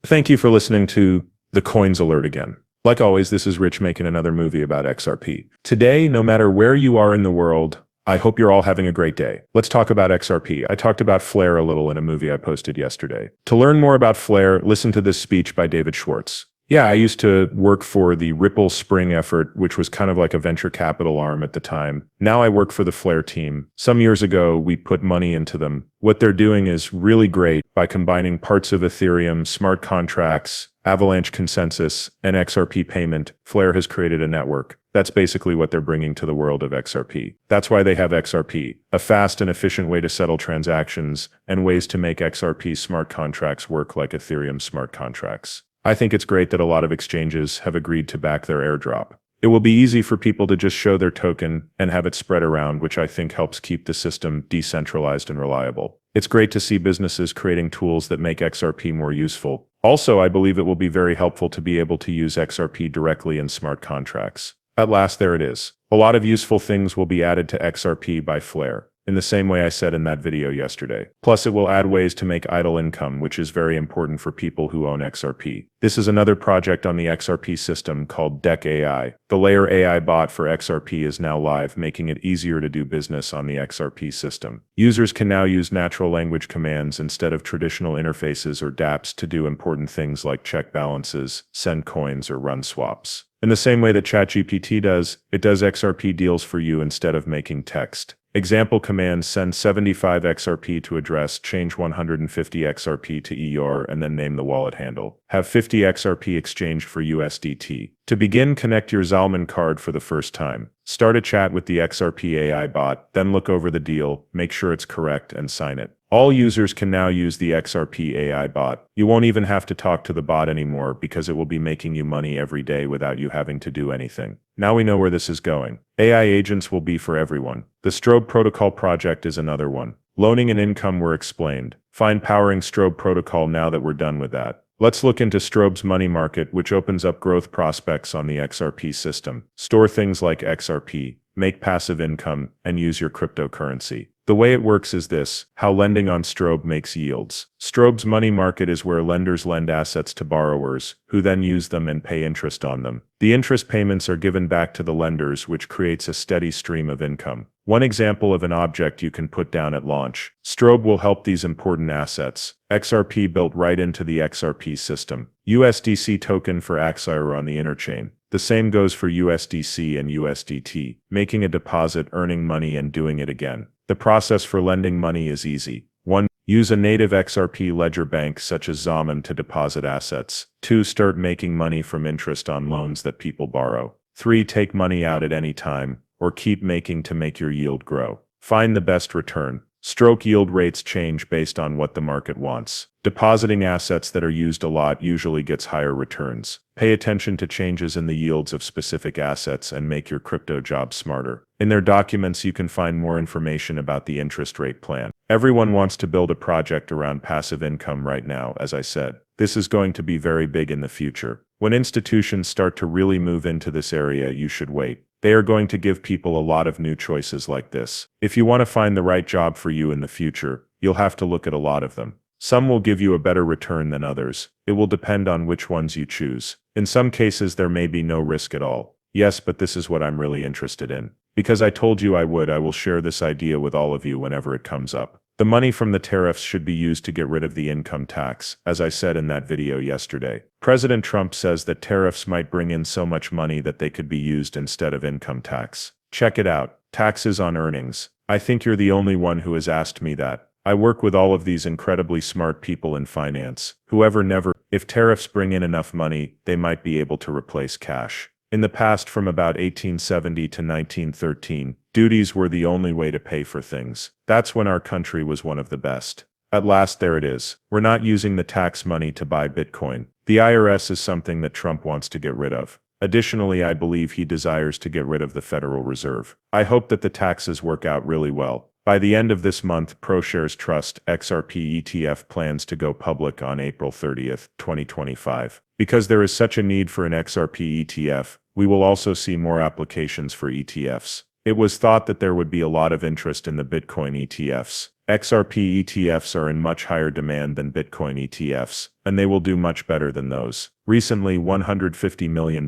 Thank you for listening to the Coins Alert again. Like always, this is Rich making another movie about XRP. Today, no matter where you are in the world, I hope you're all having a great day. Let's talk about XRP. I talked about Flare a little in a movie I posted yesterday. To learn more about Flare, listen to this speech by David Schwartz. Yeah, I used to work for the Ripple Spring effort, which was kind of like a venture capital arm at the time. Now I work for the Flare team. Some years ago, we put money into them. What they're doing is really great by combining parts of Ethereum, smart contracts, Avalanche consensus, and XRP payment. Flare has created a network. That's basically what they're bringing to the world of XRP. That's why they have XRP, a fast and efficient way to settle transactions and ways to make XRP smart contracts work like Ethereum smart contracts. I think it's great that a lot of exchanges have agreed to back their airdrop. It will be easy for people to just show their token and have it spread around, which I think helps keep the system decentralized and reliable. It's great to see businesses creating tools that make XRP more useful. Also, I believe it will be very helpful to be able to use XRP directly in smart contracts. At last, there it is. A lot of useful things will be added to XRP by Flare, in the same way I said in that video yesterday. Plus, it will add ways to make idle income, which is very important for people who own XRP. This is another project on the XRP system called Deck AI. The Layer AI bot for XRP is now live, making it easier to do business on the XRP system. Users can now use natural language commands instead of traditional interfaces or dApps to do important things like check balances, send coins, or run swaps. In the same way that ChatGPT does, it does XRP deals for you instead of making text. Example command: send 75 XRP to address, change 150 XRP to EUR, and then name the wallet handle. Have 50 XRP exchanged for USDT. To begin, connect your Zalman card for the first time. Start a chat with the XRP AI bot, then look over the deal, make sure it's correct, and sign it. All users can now use the XRP AI bot. You won't even have to talk to the bot anymore because it will be making you money every day without you having to do anything. Now we know where this is going. AI agents will be for everyone. The Xrpl protocol project is another one. Loaning and income were explained. Find powering Xrpl protocol now that we're done with that. Let's look into Xrpl's money market, which opens up growth prospects on the XRP system. Store things like XRP, make passive income, and use your cryptocurrency. The way it works is this: how lending on Xrpl makes yields. Xrpl's money market is where lenders lend assets to borrowers, who then use them and pay interest on them. The interest payments are given back to the lenders, which creates a steady stream of income. One example of an object you can put down at launch. Xrpl will help these important assets. XRP built right into the XRP system. USDC token for XR on the interchain. The same goes for USDC and USDT, making a deposit, earning money, and doing it again. The process for lending money is easy. 1. Use a native XRP ledger bank such as Zalman to deposit assets. 2. Start making money from interest on loans that people borrow. 3. Take money out at any time, or keep making to make your yield grow. Find the best return. Stroke yield rates change based on what the market wants. Depositing assets that are used a lot usually gets higher returns. Pay attention to changes in the yields of specific assets and make your crypto job smarter. In their documents, you can find more information about the interest rate plan. Everyone wants to build a project around passive income right now, as I said. This is going to be very big in the future. When institutions start to really move into this area, you should wait. They are going to give people a lot of new choices like this. If you want to find the right job for you in the future, you'll have to look at a lot of them. Some will give you a better return than others. It will depend on which ones you choose. In some cases, there may be no risk at all. Yes, but this is what I'm really interested in. Because I told you I would, I will share this idea with all of you whenever it comes up. The money from the tariffs should be used to get rid of the income tax, as I said in that video yesterday. President Trump says that tariffs might bring in so much money that they could be used instead of income tax. Check it out. Taxes on earnings. I think you're the only one who has asked me that. I work with all of these incredibly smart people in finance. If tariffs bring in enough money, they might be able to replace cash. In the past, from about 1870 to 1913, duties were the only way to pay for things. That's when our country was one of the best. At last, there it is. We're not using the tax money to buy Bitcoin. The IRS is something that Trump wants to get rid of. Additionally, I believe he desires to get rid of the Federal Reserve. I hope that the taxes work out really well. By the end of this month, ProShares Trust XRP ETF plans to go public on April 30th, 2025. Because there is such a need for an XRP ETF, we will also see more applications for ETFs. It was thought that there would be a lot of interest in the Bitcoin ETFs, XRP ETFs are in much higher demand than Bitcoin ETFs, and they will do much better than those. Recently, $150 million.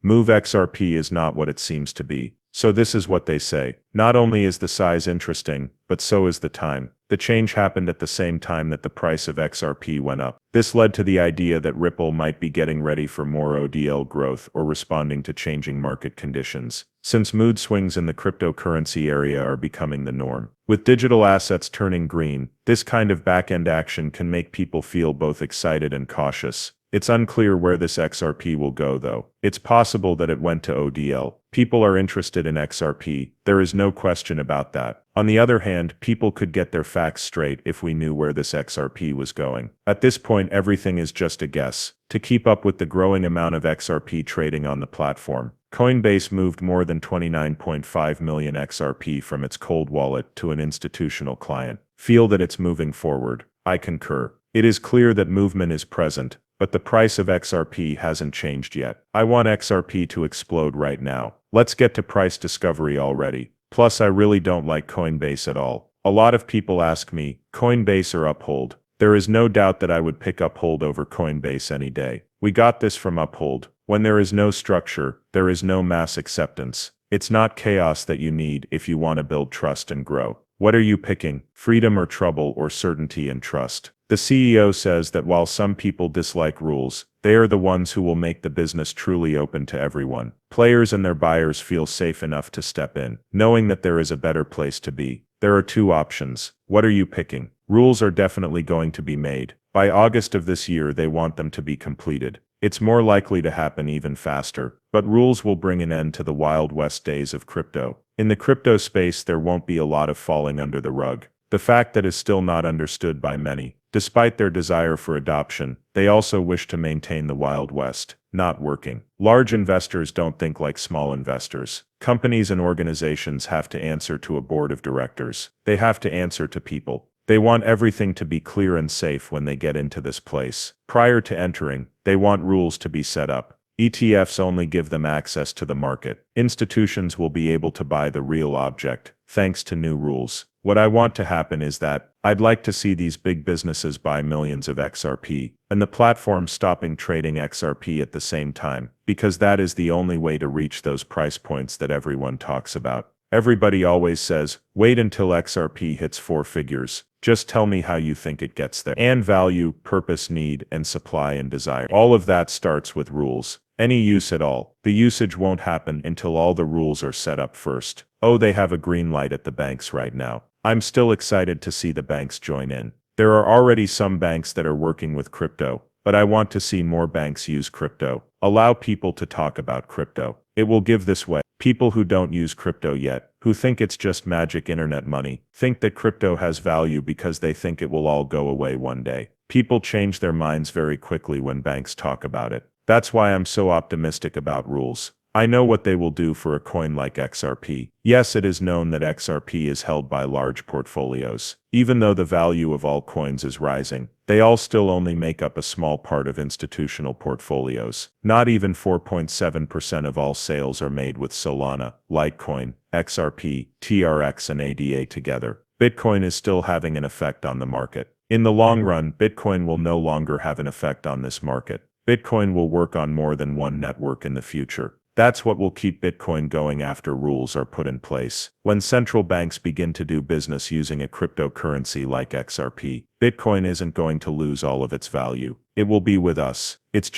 Move XRP is not what it seems to be. So this is what they say. Not only is the size interesting, but so is the time. The change happened at the same time that the price of XRP went up. This led to the idea that Ripple might be getting ready for more ODL growth or responding to changing market conditions, since mood swings in the cryptocurrency area are becoming the norm. With digital assets turning green, this kind of back-end action can make people feel both excited and cautious. It's unclear where this XRP will go though. It's possible that it went to ODL. People are interested in XRP, there is no question about that. On the other hand, people could get their facts straight if we knew where this XRP was going. At this point, everything is just a guess. To keep up with the growing amount of XRP trading on the platform, Coinbase moved more than 29.5 million XRP from its cold wallet to an institutional client. Feel that it's moving forward. I concur. It is clear that movement is present, but the price of XRP hasn't changed yet. I want XRP to explode right now. Let's get to price discovery already. Plus, I really don't like Coinbase at all. A lot of people ask me, Coinbase or Uphold? There is no doubt that I would pick Uphold over Coinbase any day. We got this from Uphold. When there is no structure, there is no mass acceptance. It's not chaos that you need if you want to build trust and grow. What are you picking? Freedom or trouble, or certainty and trust? The CEO says that while some people dislike rules, they are the ones who will make the business truly open to everyone. Players and their buyers feel safe enough to step in, knowing that there is a better place to be. There are two options. What are you picking? Rules are definitely going to be made. By August of this year, they want them to be completed. It's more likely to happen even faster, but rules will bring an end to the Wild West days of crypto. In the crypto space, there won't be a lot of falling under the rug. The fact that is still not understood by many. Despite their desire for adoption, they also wish to maintain the Wild West, not working. Large investors don't think like small investors. Companies and organizations have to answer to a board of directors. They have to answer to people. They want everything to be clear and safe when they get into this place. Prior to entering, they want rules to be set up. ETFs only give them access to the market. Institutions will be able to buy the real object, thanks to new rules. What I want to happen is that I'd like to see these big businesses buy millions of XRP, and the platform stopping trading XRP at the same time, because that is the only way to reach those price points that everyone talks about. Everybody always says, wait until XRP hits 4 figures. Just tell me how you think it gets there. And value, purpose, need, and supply and desire. All of that starts with rules. Any use at all. The usage won't happen until all the rules are set up first. Oh, they have a green light at the banks right now. I'm still excited to see the banks join in. There are already some banks that are working with crypto, but I want to see more banks use crypto. Allow people to talk about crypto. It will give this way. People who don't use crypto yet, who think it's just magic internet money, think that crypto has value because they think it will all go away one day. People change their minds very quickly when banks talk about it. That's why I'm so optimistic about rules. I know what they will do for a coin like XRP. Yes, it is known that XRP is held by large portfolios. Even though the value of all coins is rising, they all still only make up a small part of institutional portfolios. Not even 4.7% of all sales are made with Solana, Litecoin, XRP, TRX and ADA together. Bitcoin is still having an effect on the market. In the long run, Bitcoin will no longer have an effect on this market. Bitcoin will work on more than one network in the future. That's what will keep Bitcoin going after rules are put in place. When central banks begin to do business using a cryptocurrency like XRP, Bitcoin isn't going to lose all of its value. It will be with us. It's just